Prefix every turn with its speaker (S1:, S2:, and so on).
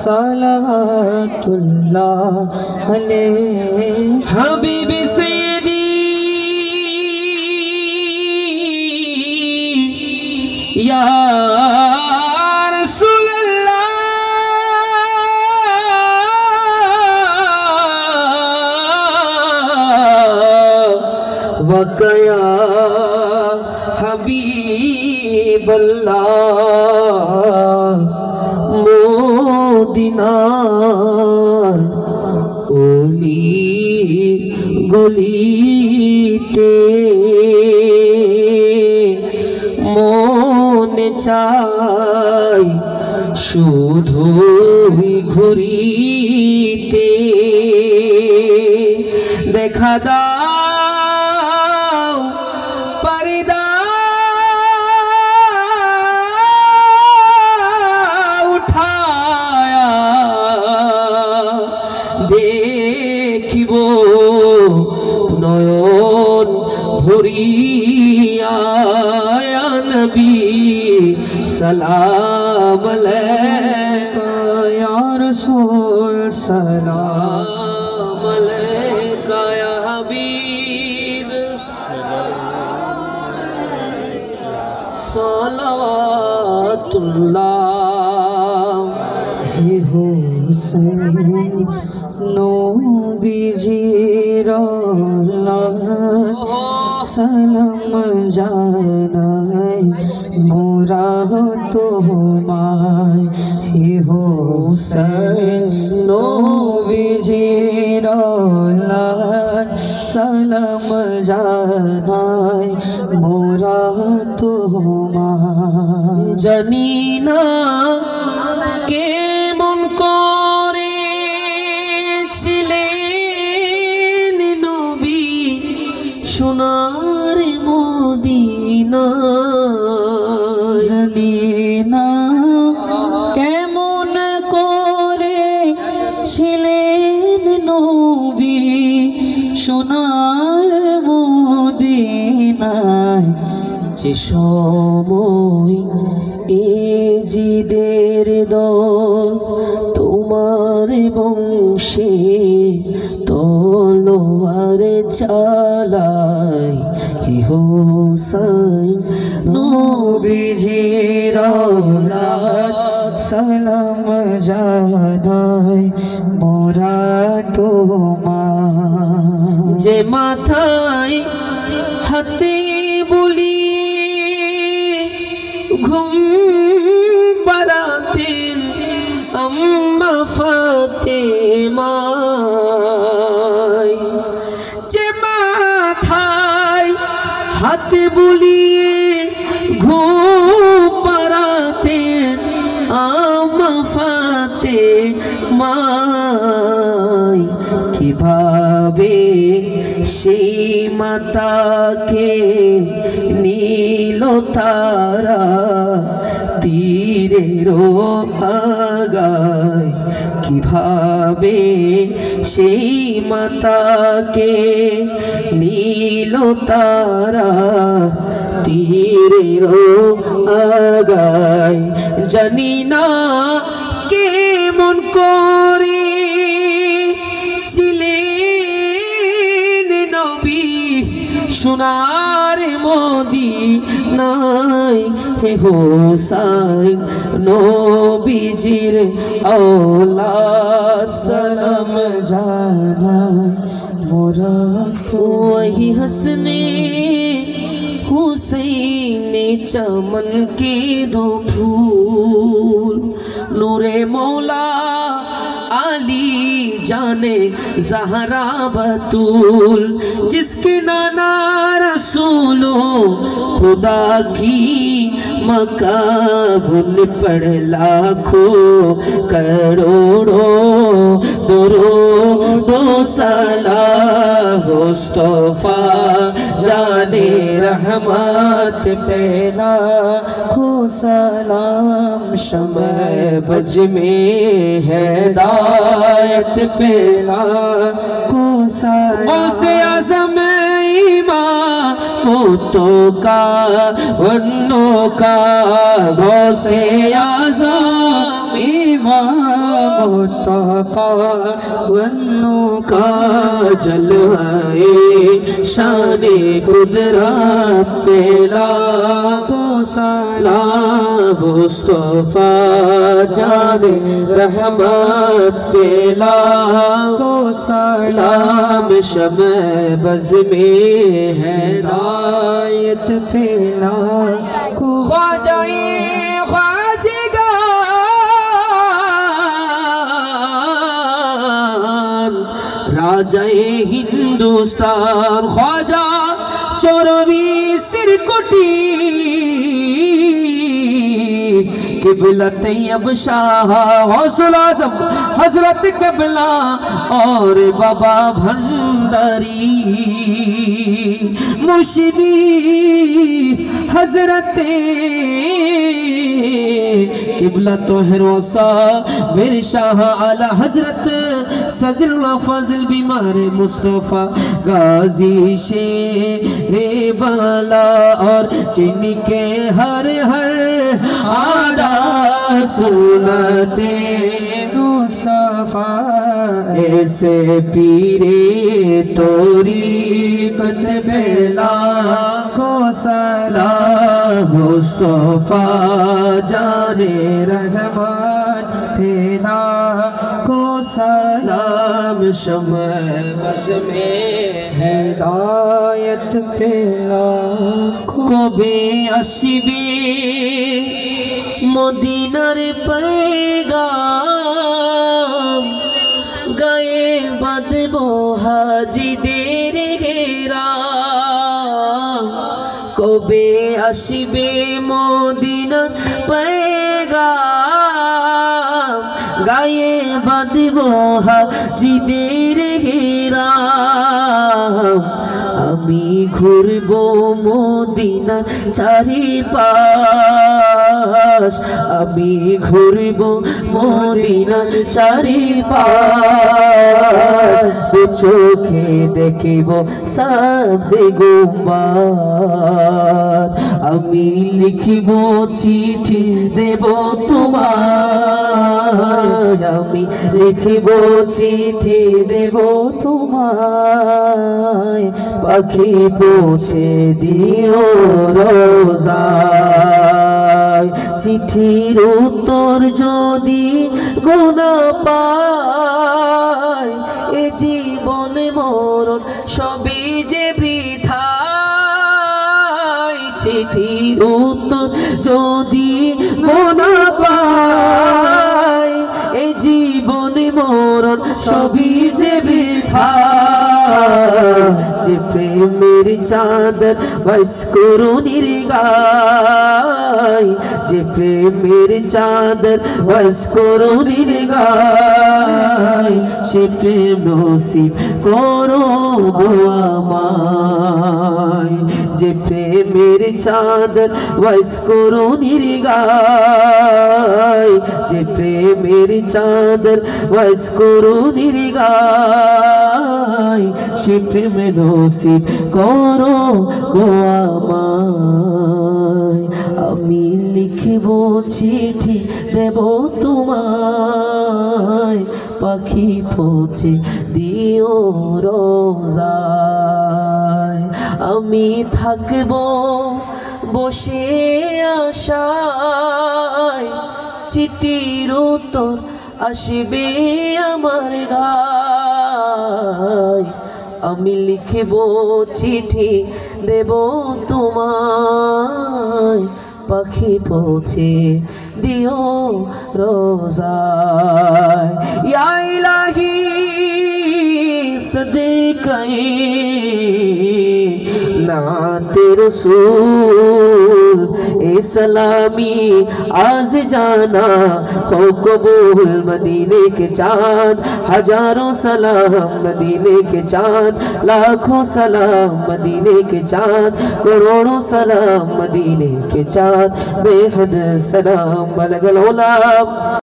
S1: सलावतुल्लाह अलैहि
S2: हबीबी सैयदी या रसूल अल्लाह वकया हबीब अल्लाह मोदिनार ओली गलिते মনে চাই শুধুই ঘুরিতে দেখা দাও পর্দা উঠায়া দেখিব নয়ন ভরিয়া नबी सलाम अलैका
S1: या रसूल सलाम
S2: अलैका या हबीब सलावतुल्लाह
S1: हे हुसैन नबीजीर सलाम জানাই মোরা তোমায় হে হোসেন নবীজির সালাম জানাই মোরা তোমায়
S2: জানি না কেমন করে ছিলেন নবী সোনার মদিনা
S1: জানি না কেমন করে ছিলেন নবী সোনার মদিনায়
S2: যে সময় এ জিদের দল তোমার বংশে তলোয়ার চালায় হে হোসেন
S1: নবীজির সালাম জানাই মোরা তোমায়
S2: যে মাথায় হাতে বলি ঘুম পাড়াতেন আম্মা ফাতেমা যে মাথায় হাতে বুলিয়ে ঘুম পাড়াতেন আম্মা ফাতেমা কিভাবে সেই মাতাকে নীল তারা তীরের আগায় কিভাবে সেই মাতাকে নীল তারা তীরের আগায় জানি না কেমন করে ছিলেন নবী সোনার মদিনায় হে হোসেন নবীজির औलाद
S1: सलाम জানাই মোরা
S2: वही हंसने हुसैन चमन के दो फूल नूरे मौला आली जाने ज़हरा बतूल जिसके नाना रसूलो खुदा की मकाबुल पढ़ लाखों करोड़ों दो सलाम मुस्तफा जाने रहमत पे
S1: लाखो सलाम
S2: शम्ह बज में हिदायत पे
S1: लाखो सलाम
S2: से आज़म इमामतों का वन्नों का गौसे आज़म
S1: इमाम तका वन्नुका
S2: का जलवाए शाने कुदरत पेला
S1: तो
S2: सलाम मुस्तफा जाने रहमत पेला
S1: तो
S2: सलाम शमे बज़ में है
S1: हिदायत फैला को
S2: ख्वाजाए ख्वाजगान राजाए हिंदुस्तान ख्वाजा चौरवी सिरकुटी किबला तैयब शाह हौसला आज़म हजरत किबला और बाबा भंडारी मुर्शिदी हजरत किबला तोहर वसा मेरे शाह आला हजरत सदरुल्लाह फाजिल बीमार मुस्तफ़ा गाजी शेरे बाला और चीनी के हर हर आदा सुनते
S1: मुस्तफा
S2: ऐसे पीरे तोरी कत बेला
S1: को
S2: सलाम मुस्तफा जाने
S1: रहमान फैला को
S2: सलाम शमे बज़ में है
S1: हिदायत फैला को
S2: কবে আসিবে মদিনার पैगाम গায়ে বাঁধব হাজিদের ঘেরা কবে আসিবে মদিনার पैगाम গায়ে বাঁধব হাজিদের ঘেরা আমি ঘুরবো মদিনার চারিপাশ আমি ঘুরবো মদিনার চারিপাশ দু চোখে দেখিব সবজে গুম্বাদ আমি লিখিব চিঠি দেব তোমায় আমি লিখিব চিঠি দেব তোমায় পাখি পৌঁছে দিও রোজায় চিঠির উত্তর যদি গুনা পায় এ জীবন মরণ সবই যে বৃথায় চিঠির উত্তর যদি গুনা পায় এ জীবন মরণ সবই যে বৃথায় যে প্রেমের চাদর বস করুনির গায় যে প্রেমের চাদর বস করুনির গায় সে প্রেম নসিব করো গো আমায় যে প্রেমের চাদর বস করুনির গায় যে প্রেমের চাদর বস করুনির গায় সে প্রেম নসিব করো গো আমায় আমি লিখিব চিঠি দেব তোমায় পাখি পৌঁছে দিও রোজায় আমি থাকব বসে আশায় চিঠির উত্তর আসবে আমার গায় আমি লিখিব চিঠি দেব তোমায় পাখি পৌঁছে দিও রোজায় ইয়া ইলাহি सदक़े नाते रसूल ए सलामी आज जाना हो कबूल मदीने के चाँद हजारों सलाम मदीने के चाँद लाखों सलाम मदीने के चाँद करोड़ों सलाम मदीने के चाँद बेहद सलाम बलगल उलाम।